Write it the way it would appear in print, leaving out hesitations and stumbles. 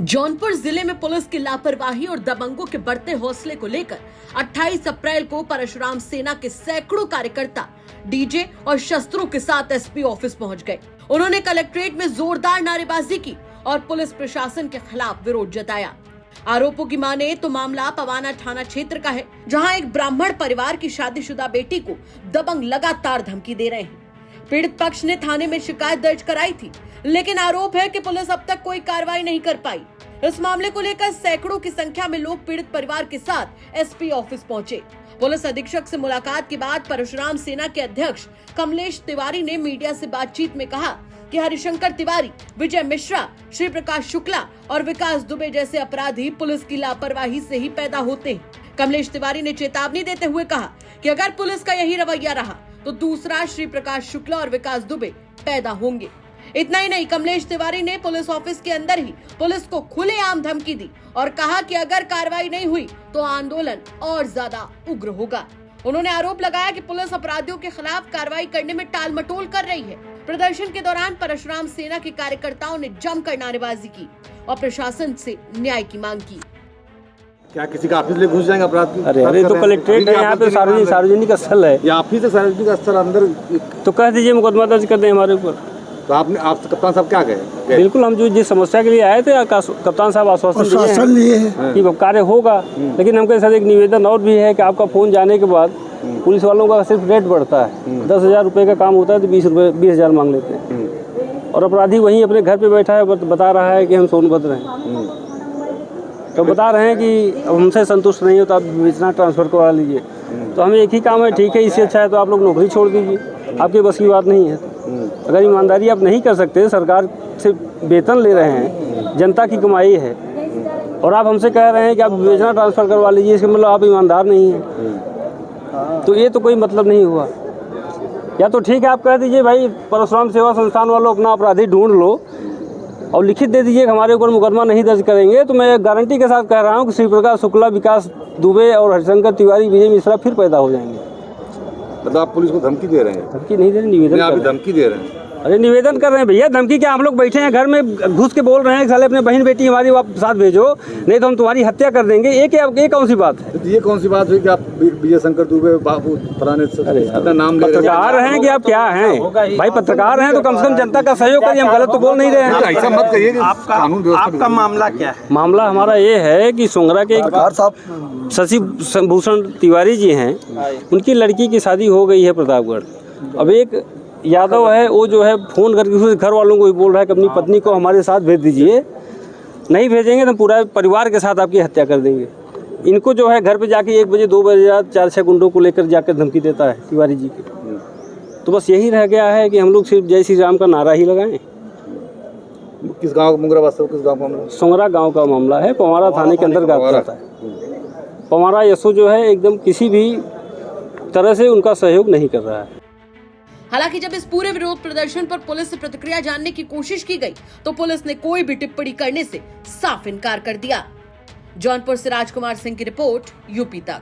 जौनपुर जिले में पुलिस की लापरवाही और दबंगों के बढ़ते हौसले को लेकर 28 अप्रैल को परशुराम सेना के सैकड़ों कार्यकर्ता डीजे और शस्त्रों के साथ एसपी ऑफिस पहुंच गए। उन्होंने कलेक्ट्रेट में जोरदार नारेबाजी की और पुलिस प्रशासन के खिलाफ विरोध जताया। आरोपों की माने तो मामला पवाना थाना क्षेत्र का है, जहां एक ब्राह्मण परिवार की शादीशुदा बेटी को दबंग लगातार धमकी दे रहे हैं। पीड़ित पक्ष ने थाने में शिकायत दर्ज कराई थी, लेकिन आरोप है कि पुलिस अब तक कोई कार्रवाई नहीं कर पाई। इस मामले को लेकर सैकड़ों की संख्या में लोग पीड़ित परिवार के साथ एसपी ऑफिस पहुंचे। पुलिस अधीक्षक से मुलाकात के बाद परशुराम सेना के अध्यक्ष कमलेश तिवारी ने मीडिया से बातचीत में कहा कि हरिशंकर तिवारी, विजय मिश्रा, श्री प्रकाश शुक्ला और विकास दुबे जैसे अपराधी पुलिस की लापरवाही से ही पैदा होते हैं। कमलेश तिवारी ने चेतावनी देते हुए कहा कि अगर पुलिस का यही रवैया रहा तो दूसरा श्री प्रकाश शुक्ला और विकास दुबे पैदा होंगे। इतना ही नहीं, कमलेश तिवारी ने पुलिस ऑफिस के अंदर ही पुलिस को खुलेआम धमकी दी और कहा कि अगर कार्रवाई नहीं हुई तो आंदोलन और ज्यादा उग्र होगा। उन्होंने आरोप लगाया कि पुलिस अपराधियों के खिलाफ कार्रवाई करने में टालमटोल कर रही है। प्रदर्शन के दौरान परशुराम सेना के कार्यकर्ताओं ने जमकर नारेबाजी की और प्रशासन से न्याय की मांग की। क्या किसी का ऑफिस ले घुस जाएंगे अपराध? अरे तो कलेक्ट्रेट है, यहाँ पे सार्वजनिक स्थल है। ये ऑफिस है, सार्वजनिक स्थल अंदर तो कह दीजिए मुकदमा दर्ज कर दें हमारे ऊपर। तो आप कप्तान साहब क्या कहे? बिल्कुल, हम जो जिस समस्या के लिए आए थे कप्तान साहब आश्वासन दिए हैं कि कार्य होगा, लेकिन हमके साथ एक निवेदन और भी है कि आपका फोन जाने के बाद पुलिस वालों का सिर्फ रेट बढ़ता है। 10,000 रुपये का काम होता है तो 20,000 मांग लेते हैं, और अपराधी वहीं अपने घर पे बैठा है, बता रहा है कि हम सोनभद्र हैं। तो बता रहे हैं कि अब हमसे संतुष्ट नहीं हो तो आप विवेचना ट्रांसफर करवा लीजिए। तो हमें एक ही काम है, ठीक है, इससे अच्छा है तो आप लोग नौकरी छोड़ दीजिए, आपके बस की बात नहीं है। अगर ईमानदारी आप नहीं कर सकते, सरकार से वेतन ले रहे हैं, जनता की कमाई है, और आप हमसे कह रहे हैं कि आप विवेचना ट्रांसफर करवा लीजिए, इसका मतलब आप ईमानदार नहीं हैं, तो ये तो कोई मतलब नहीं हुआ। या तो ठीक है, आप कह दीजिए भाई परशुराम सेवा संस्थान वालों अपना अपराधी ढूंढ लो और लिखित दे दीजिए कि हमारे ऊपर मुकदमा नहीं दर्ज करेंगे, तो मैं गारंटी के साथ कह रहा हूँ कि श्री प्रकाश शुक्ला, विकास दुबे और हरिशंकर तिवारी, विजय मिश्रा फिर पैदा हो जाएंगे। मतलब आप पुलिस को धमकी दे रहे हैं? धमकी नहीं दे रहे, निवेदन आप धमकी दे रहे हैं? अरे निवेदन कर रहे हैं भैया, धमकी क्या? हम लोग बैठे हैं घर में, घुस के बोल रहे हैं साले अपने बहन बेटी हमारी साथ भेजो, नहीं तो हम तुम्हारी हत्या कर देंगे। ये कौन सी बात है? तो ये कौन सी बात हुई कि आप विजय शंकर दुबे, बाबू फलाने अपना नाम पत्रकार हैं कि आप क्या हैं? भाई पत्रकार हैं तो कम से कम जनता का सहयोग करिए, हम गलत तो बोल नहीं रहे हैं। ऐसा मत करिए। आपका मामला क्या है? मामला हमारा ये है कि सोंगरा के शशि भूषण तिवारी जी हैं, उनकी लड़की की शादी हो गई है प्रतापगढ़। अब एक यादव है, वो जो है फ़ोन करके उसके घर वालों को भी बोल रहा है कि अपनी पत्नी को हमारे साथ भेज दीजिए, नहीं भेजेंगे तो पूरा परिवार के साथ आपकी हत्या कर देंगे। इनको जो है घर पे जाके 1 बजे 2 बजे 4-6 गुंडों को लेकर जाकर धमकी देता है तिवारी जी की। तो बस यही रह गया है कि हम लोग सिर्फ जय श्री राम का नारा ही लगाएं। किस गाँव मुंगरा वास्तव किस गाँव का मामला? सोंगरा गाँव का मामला है, पवारा थाने के अंतर्गत आता है। पवारा यशो जो है एकदम किसी भी तरह से उनका सहयोग नहीं कर रहा है। हालांकि जब इस पूरे विरोध प्रदर्शन पर पुलिस से प्रतिक्रिया जानने की कोशिश की गई तो पुलिस ने कोई भी टिप्पणी करने से साफ इनकार कर दिया। जौनपुर से राजकुमार सिंह की रिपोर्ट, यूपी तक।